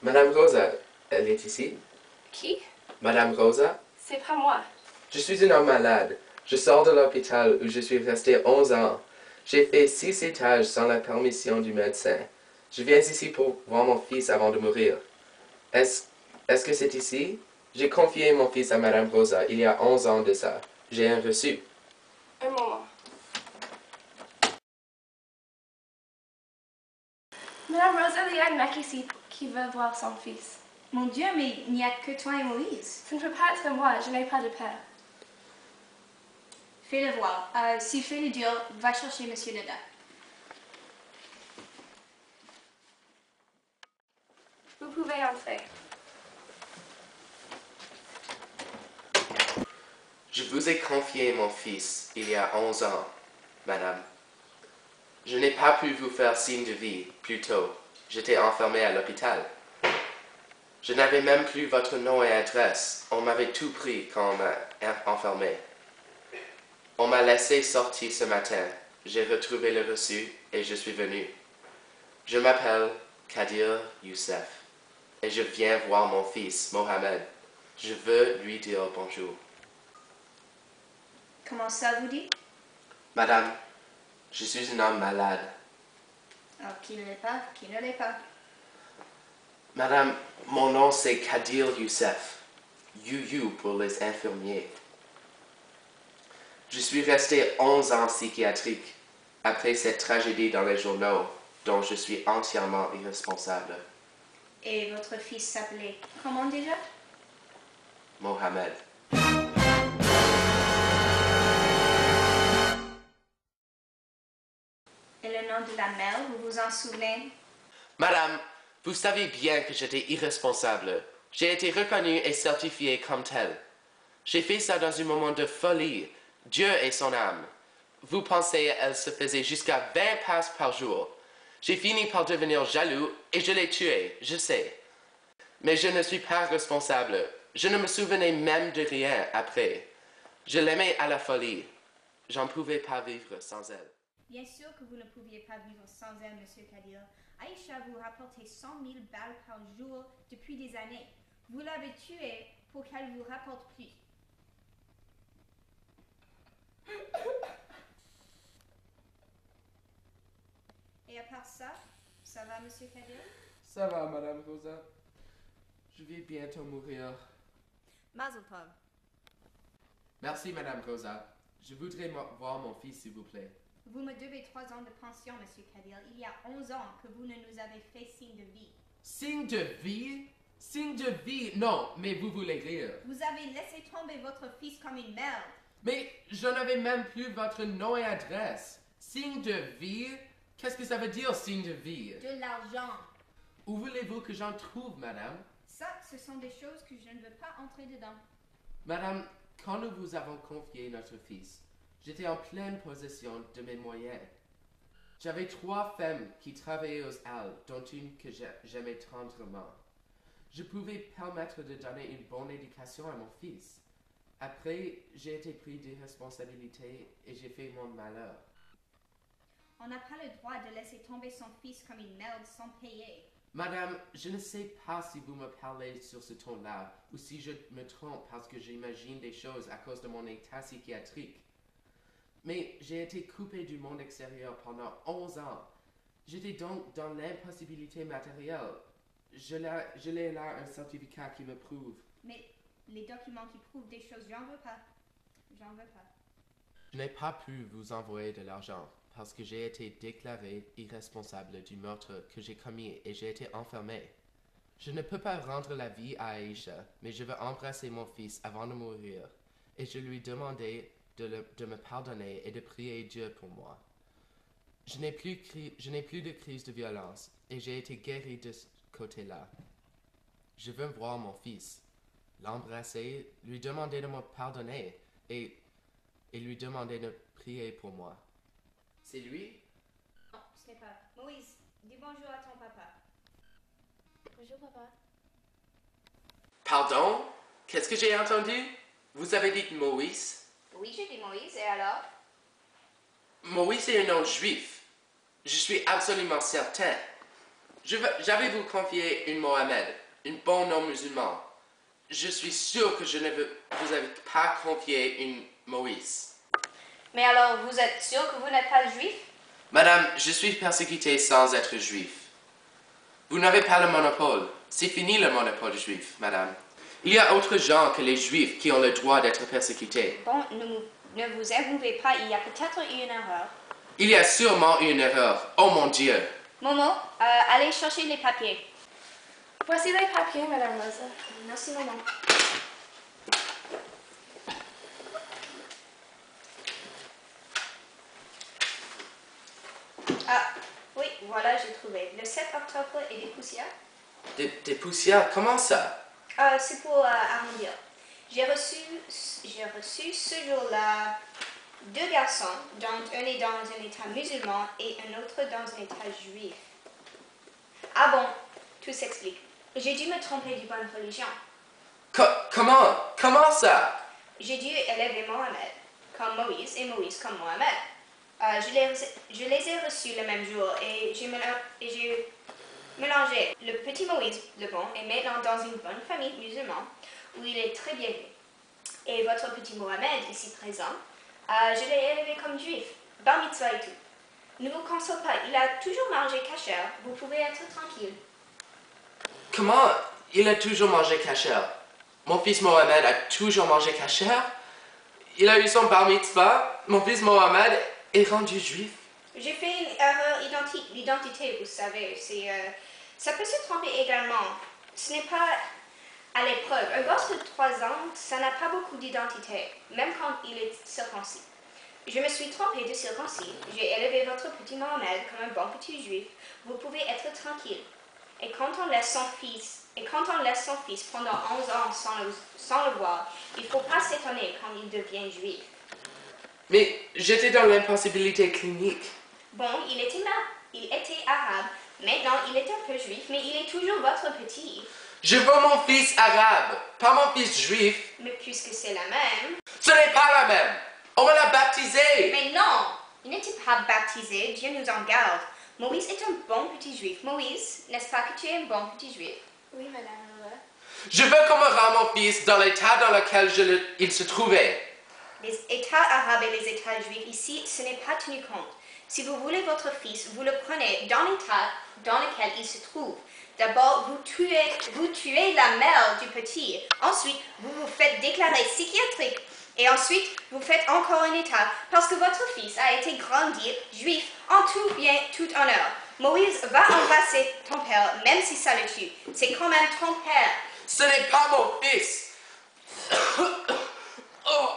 Madame Rosa, elle est ici? Qui? Madame Rosa? C'est pas moi. Je suis un homme malade. Je sors de l'hôpital où je suis resté 11 ans. J'ai fait 6 étages sans la permission du médecin. Je viens ici pour voir mon fils avant de mourir. Est-ce que c'est ici? J'ai confié mon fils à Madame Rosa il y a 11 ans de ça. J'ai un reçu. Un moment. Madame Rosa, il y a un mec ici qui veut voir son fils. Mon Dieu, mais il n'y a que toi et Moïse. Ça ne peut pas être moi, je n'ai pas de père. Fais-le voir. S'il fait le dur, va chercher Monsieur Neda. Vous pouvez entrer. Je vous ai confié mon fils il y a 11 ans, madame. Je n'ai pas pu vous faire signe de vie plus tôt. J'étais enfermé à l'hôpital. Je n'avais même plus votre nom et adresse. On m'avait tout pris quand on m'a enfermé. On m'a laissé sortir ce matin. J'ai retrouvé le reçu et je suis venu. Je m'appelle Kadir Youssef et je viens voir mon fils, Mohamed. Je veux lui dire bonjour. Comment ça vous dit? Madame, je suis un homme malade. Alors, qui ne l'est pas? Qui ne l'est pas? Madame, mon nom c'est Kadir Youssef. You pour les infirmiers. Je suis resté 11 ans psychiatrique après cette tragédie dans les journaux dont je suis entièrement irresponsable. Et votre fils s'appelait comment déjà? Mohamed. Et le nom de la mère, vous vous en souvenez? Madame, vous savez bien que j'étais irresponsable. J'ai été reconnu et certifié comme tel. J'ai fait ça dans un moment de folie. Dieu et son âme. Vous pensez elle se faisait jusqu'à 20 passes par jour. J'ai fini par devenir jaloux et je l'ai tué, je sais. Mais je ne suis pas responsable. Je ne me souvenais même de rien après. Je l'aimais à la folie. J'en pouvais pas vivre sans elle. Bien sûr que vous ne pouviez pas vivre sans elle, Monsieur Kadir. Aïcha vous rapportait 100 000 balles par jour depuis des années. Vous l'avez tuée pour qu'elle vous rapporte plus. Et à part ça, ça va, Monsieur Kadir? Ça va, Madame Rosa. Je vais bientôt mourir. Mazel tov. Merci, Madame Rosa. Je voudrais voir mon fils, s'il vous plaît. Vous me devez 3 ans de pension, Monsieur Kadir. Il y a 11 ans que vous ne nous avez fait signe de vie. Signe de vie? Signe de vie? Non, mais vous voulez rire. Vous avez laissé tomber votre fils comme une merde. Mais je n'avais même plus votre nom et adresse. Signe de vie? Qu'est-ce que ça veut dire, signe de vie? De l'argent. Où voulez-vous que j'en trouve, madame? Ça, ce sont des choses que je ne veux pas entrer dedans. Madame, quand nous vous avons confié notre fils, j'étais en pleine possession de mes moyens. J'avais 3 femmes qui travaillaient aux halles, dont une que j'aimais tendrement. Je pouvais permettre de donner une bonne éducation à mon fils. Après, j'ai été pris de responsabilités et j'ai fait mon malheur. On n'a pas le droit de laisser tomber son fils comme une merde sans payer. Madame, je ne sais pas si vous me parlez sur ce ton-là ou si je me trompe parce que j'imagine des choses à cause de mon état psychiatrique. Mais j'ai été coupé du monde extérieur pendant 11 ans. J'étais donc dans l'impossibilité matérielle. Je l'ai là un certificat qui me prouve. Mais les documents qui prouvent des choses, j'en veux pas. J'en veux pas. Je n'ai pas pu vous envoyer de l'argent parce que j'ai été déclaré irresponsable du meurtre que j'ai commis et j'ai été enfermé. Je ne peux pas rendre la vie à Aïcha, mais je veux embrasser mon fils avant de mourir et je lui demandais de me pardonner et de prier Dieu pour moi. Je n'ai plus de crise de violence et j'ai été guéri de ce côté-là. Je veux voir mon fils, l'embrasser, lui demander de me pardonner et lui demander de prier pour moi. C'est lui? Non, ce n'est pas. Moïse, dis bonjour à ton papa. Bonjour, papa. Pardon? Qu'est-ce que j'ai entendu? Vous avez dit Moïse? Oui, j'ai dit Moïse, et alors? Moïse est un nom juif. Je suis absolument certain. J'avais vous confier une Mohamed, un bon nom musulman. Je suis sûr que je ne vous ai pas confié une Moïse. Mais alors, vous êtes sûr que vous n'êtes pas juif? Madame, je suis persécuté sans être juif. Vous n'avez pas le monopole. C'est fini le monopole juif, madame. Il y a autres gens que les juifs qui ont le droit d'être persécutés. Bon, ne vous émouvez pas, il y a peut-être eu une erreur. Il y a sûrement une erreur. Oh mon Dieu. Momo, allez chercher les papiers. Voici les papiers, Madame Rosa. Merci, maman. Ah, oui, voilà, j'ai trouvé. Le 7 octobre et des poussières. Des poussières, comment ça? C'est pour arrondir. J'ai reçu ce jour-là 2 garçons, dont un est dans un état musulman et un autre dans un état juif. Ah bon, tout s'explique. J'ai dû me tromper du bonne religion. Comment ça? J'ai dû élever Mohamed comme Moïse et Moïse comme Mohamed. Je les ai reçus le même jour et j'ai mélangé. Le petit Moïse, le bon, est maintenant dans une bonne famille musulmane où il est très bien vu. Et votre petit Mohamed, ici présent, je l'ai élevé comme juif, bar mitzvah et tout. Ne vous console pas, il a toujours mangé kasher, vous pouvez être tranquille. Comment il a toujours mangé kasher? Mon fils Mohamed a toujours mangé kasher? Il a eu son bar mitzvah? Mon fils Mohamed est rendu juif? J'ai fait une erreur d'identité, vous savez. Ça peut se tromper également. Ce n'est pas à l'épreuve. Un gosse de 3 ans, ça n'a pas beaucoup d'identité, même quand il est circoncis. Je me suis trompée de circoncis. J'ai élevé votre petit Mohamed comme un bon petit juif. Vous pouvez être tranquille. Et quand on laisse son fils pendant 11 ans sans le voir, il ne faut pas s'étonner quand il devient juif. Mais j'étais dans l'impossibilité clinique. Bon, il était arabe. Maintenant, il est un peu juif, mais il est toujours votre petit. Je veux mon fils arabe, pas mon fils juif. Mais puisque c'est la même... Ce n'est pas la même. On me l'a baptisé. Mais non, il n'était pas baptisé, Dieu nous en garde. Moïse est un bon petit juif. Moïse, n'est-ce pas que tu es un bon petit juif? Oui, Madame Rosa. Je veux qu'on me rende mon fils dans l'état dans lequel il se trouvait. Les États arabes et les États juifs ici, ce n'est pas tenu compte. Si vous voulez votre fils, vous le prenez dans l'état dans lequel il se trouve. D'abord, vous tuez la mère du petit. Ensuite, vous vous faites déclarer psychiatrique. Et ensuite, vous faites encore un état parce que votre fils a été grandi juif en tout bien, tout honneur. Moïse va embrasser ton père, même si ça le tue. C'est quand même ton père. Ce n'est pas mon fils. Oh.